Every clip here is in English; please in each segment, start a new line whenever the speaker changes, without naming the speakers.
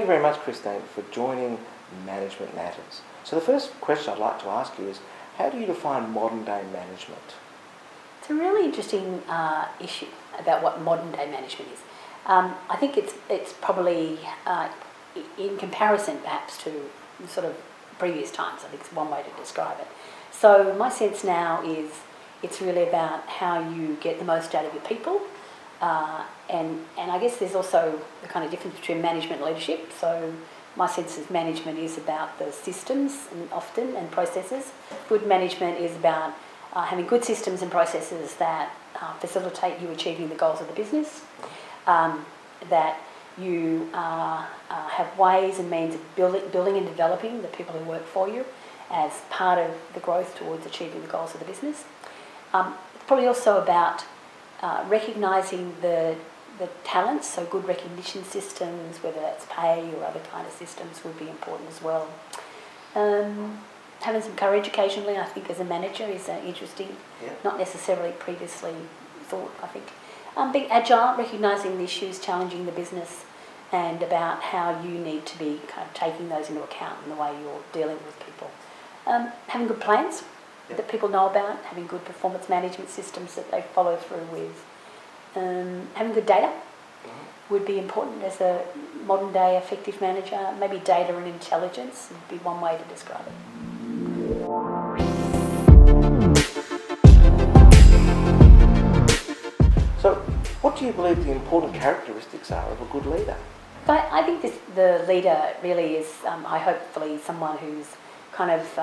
thank you very much, Christine, for joining Management Matters. So the first question I'd like to ask you is, how do you define modern day management?
It's a really interesting issue about what modern day management is. I think it's probably, in comparison perhaps to sort of previous times, I think it's one way to describe it. So my sense now is it's really about how you get the most out of your people, and I guess there's also the kind of difference between management and leadership. So my sense is management is about the systems and processes. Good management is about having good systems and processes that facilitate you achieving the goals of the business, that you have ways and means of building and developing the people who work for you as part of the growth towards achieving the goals of the business. It's probably also about recognising the talents, so good recognition systems, whether that's pay or other kind of systems, would be important as well. Having some courage occasionally, I think, as a manager is interesting, not necessarily previously thought, I think. Being agile, recognising the issues, challenging the business, and about how you need to be kind of taking those into account in the way you're dealing with people. Having good plans that people know about, having good performance management systems that they follow through with. Having good data would be important as a modern day effective manager. Maybe data and intelligence would be one way to describe it.
So what do you believe the important characteristics are of a good leader?
I think the leader really is, hopefully, someone who's kind of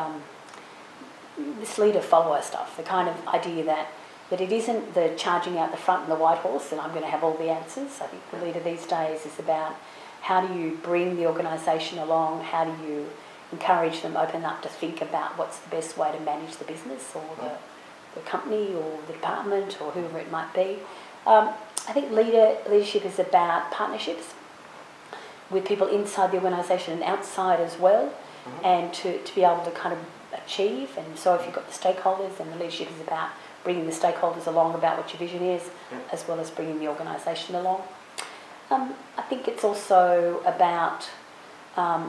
this leader-follower stuff, the kind of idea that it isn't the charging out the front and the white horse and I'm going to have all the answers. I think the leader these days is about how do you bring the organisation along, how do you encourage them, open up to think about what's the best way to manage the business or the company or the department or whoever it might be. I think leadership is about partnerships with people inside the organisation and outside as well, and to be able to kind of achieve. And so if you've got the stakeholders, then the leadership is about bringing the stakeholders along about what your vision is, as well as bringing the organisation along. I think it's also about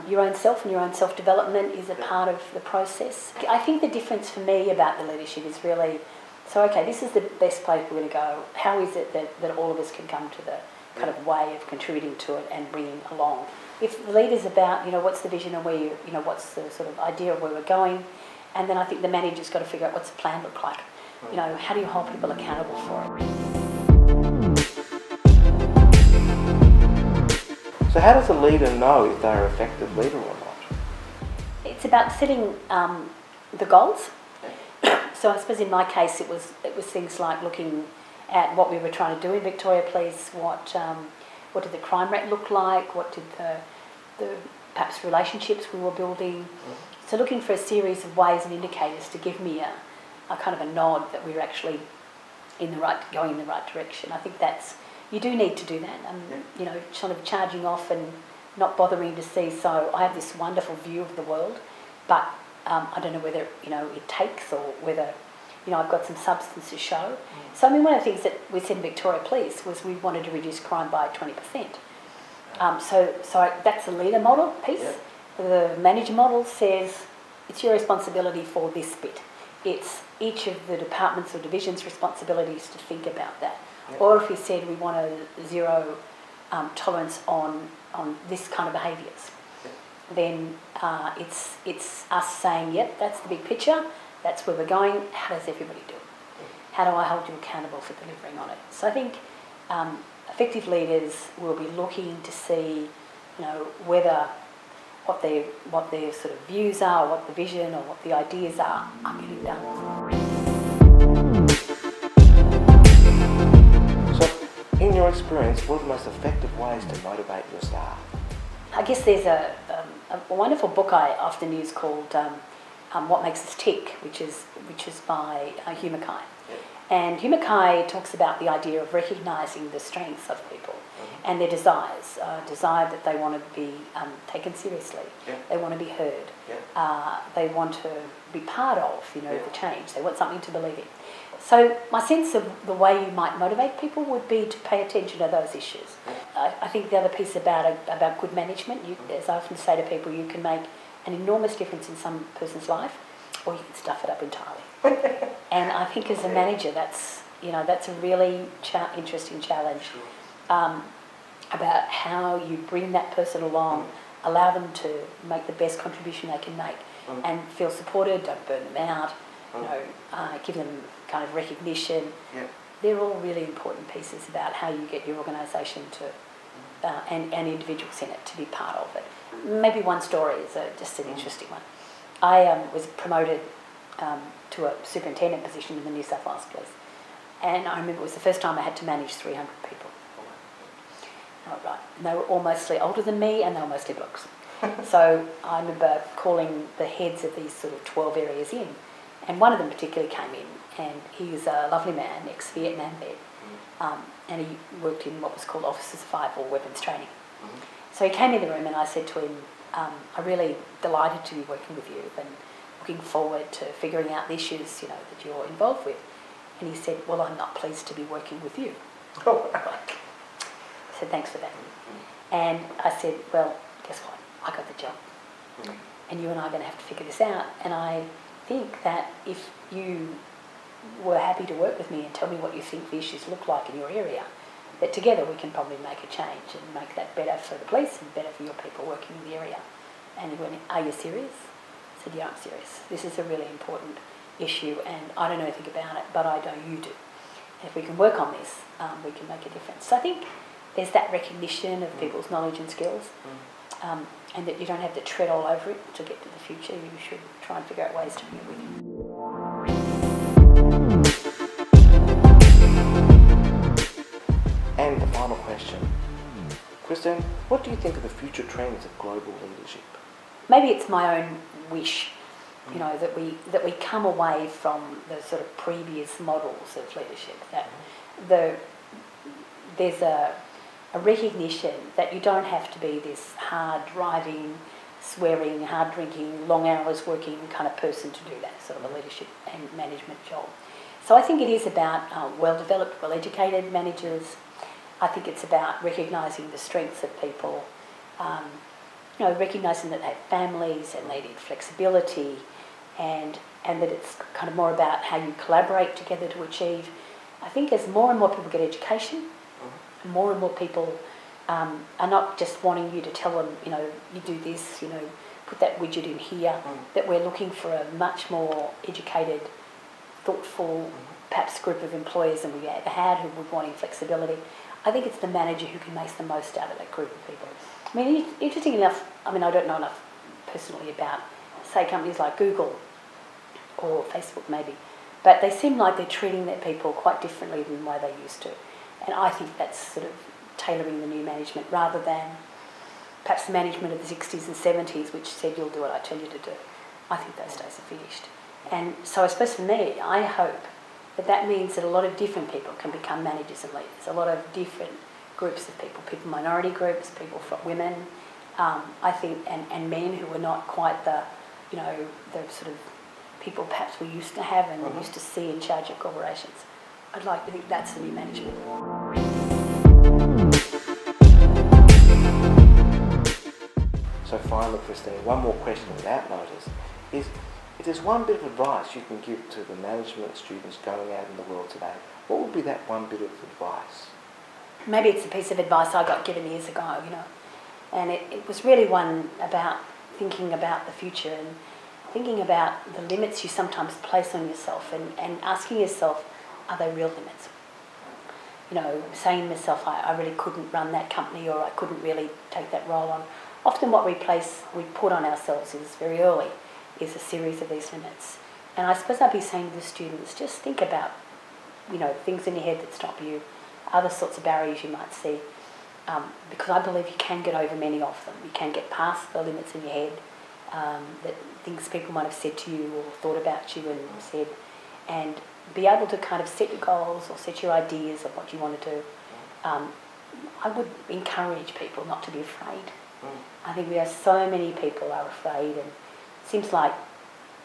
your own self, and your own self-development is a part of the process. I think the difference for me about the leadership is really, so okay, this is the best place we're going to go. How is it that all of us can come to the kind of way of contributing to it and bringing along? If the leader's about, what's the vision and where what's the sort of idea of where we're going, and then I think the manager's got to figure out what's the plan look like. How do you hold people accountable for it?
So how does a leader know if they're an effective leader or not?
It's about setting the goals. So I suppose in my case it was things like looking at what we were trying to do in Victoria Police, what did the crime rate look like, what did the perhaps relationships we were building. So looking for a series of ways and indicators to give me a kind of a nod that we were actually going in the right direction. I think you do need to do that. Sort of charging off and not bothering to see. So I have this wonderful view of the world, but I don't know whether it takes or whether I've got some substance to show. So one of the things that we said in Victoria Police was we wanted to reduce crime by 20%. So that's the leader model piece. The manager model says it's your responsibility for this bit. It's each of the departments or divisions' responsibilities to think about that. Or if we said we want a zero tolerance on this kind of behaviours, then it's us saying, yep, that's the big picture, that's where we're going, how does everybody do it? How do I hold you accountable for delivering on it? So I think effective leaders will be looking to see, whether what their sort of views are, what the vision or what the ideas are getting done.
So, in your experience, what are the most effective ways to motivate your staff?
I guess there's a wonderful book I often use called What Makes Us Tick, which is by Hugh Mackay. And Hugh Mackay talks about the idea of recognising the strengths of people and their desires, desire that they want to be taken seriously, they want to be heard, they want to be part of, the change, they want something to believe in. So my sense of the way you might motivate people would be to pay attention to those issues. I think the other piece about good management, as I often say to people, you can make an enormous difference in some person's life, or you can stuff it up entirely. And I think as a manager, that's a really interesting challenge. About how you bring that person along, allow them to make the best contribution they can make, and feel supported. Don't burn them out. Give them kind of recognition.
Yeah.
They're all really important pieces about how you get your organisation to and individuals in it to be part of it. Maybe one story is just an interesting one. I was promoted to a superintendent position in the New South Wales Police, and I remember it was the first time I had to manage 300 people. Oh, right. And they were all mostly older than me, and they were mostly blokes. So I remember calling the heads of these sort of 12 areas in, and one of them particularly came in, and he was a lovely man, ex-Vietnam vet, and he worked in what was called Officers of Fire or Weapons Training. So he came in the room, and I said to him, I'm really delighted to be working with you and looking forward to figuring out the issues, that you're involved with. And he said, well, I'm not pleased to be working with you. I said, thanks for that. And I said, well, guess what? I got the job. And you and I are going to have to figure this out. And I think that if you were happy to work with me and tell me what you think the issues look like in your area, that together we can probably make a change and make that better for the police and better for your people working in the area. And he went, are you serious? I said, yeah, I'm serious. This is a really important issue, and I don't know anything about it, but I know you do. And if we can work on this, we can make a difference. So I think there's that recognition of people's knowledge and skills, and that you don't have to tread all over it to get to the future. You should try and figure out ways to bring it with you.
And the final question. Christine, what do you think of the future trends of global leadership?
Maybe it's my own wish, that we come away from the sort of previous models of leadership. That there's a recognition that you don't have to be this hard driving, swearing, hard drinking, long hours working kind of person to do that sort of a leadership and management job. So I think it is about well-developed, well-educated managers. I think it's about recognising the strengths of people, recognising that they have families and they need flexibility, and that it's kind of more about how you collaborate together to achieve. I think as more and more people get education, more and more people are not just wanting you to tell them, you do this, put that widget in here, that we're looking for a much more educated, thoughtful, perhaps group of employees than we ever had who would want flexibility. I think it's the manager who can make the most out of that group of people. I mean, interesting enough, I don't know enough personally about, say, companies like Google or Facebook maybe, but they seem like they're treating their people quite differently than the way they used to. And I think that's sort of tailoring the new management rather than perhaps the management of the 60s and 70s, which said, you'll do what I tell you to do. I think those days are finished. And so I suppose for me, I hope that means that a lot of different people can become managers and leaders, a lot of different groups of people, minority groups, people from women, I think, and men who are not quite the sort of people perhaps we used to have and we used to see in charge of corporations. I'd like to think that's the new management.
So finally, Christine, one more question without notice is, if there's one bit of advice you can give to the management students going out in the world today, what would be that one bit of advice?
Maybe it's a piece of advice I got given years ago, and it was really one about thinking about the future and thinking about the limits you sometimes place on yourself and asking yourself, are they real limits? Saying to myself, I really couldn't run that company, or I couldn't really take that role on. Often what we put on ourselves is very early, is a series of these limits. And I suppose I'd be saying to the students, just think about, things in your head that stop you, other sorts of barriers you might see, because I believe you can get over many of them. You can get past the limits in your head, that things people might have said to you or thought about you and said, and be able to kind of set your goals or set your ideas of what you want to do. I would encourage people not to be afraid. I think we have so many people are afraid, and it seems like,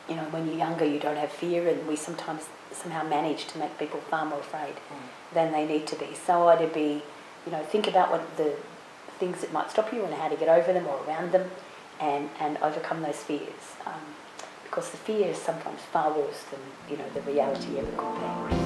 when you're younger you don't have fear, and we sometimes somehow manage to make people far more afraid than they need to be. So I'd be think about what the things that might stop you and how to get over them or around them, and overcome those fears. Because the fear is sometimes far worse than the reality ever could be.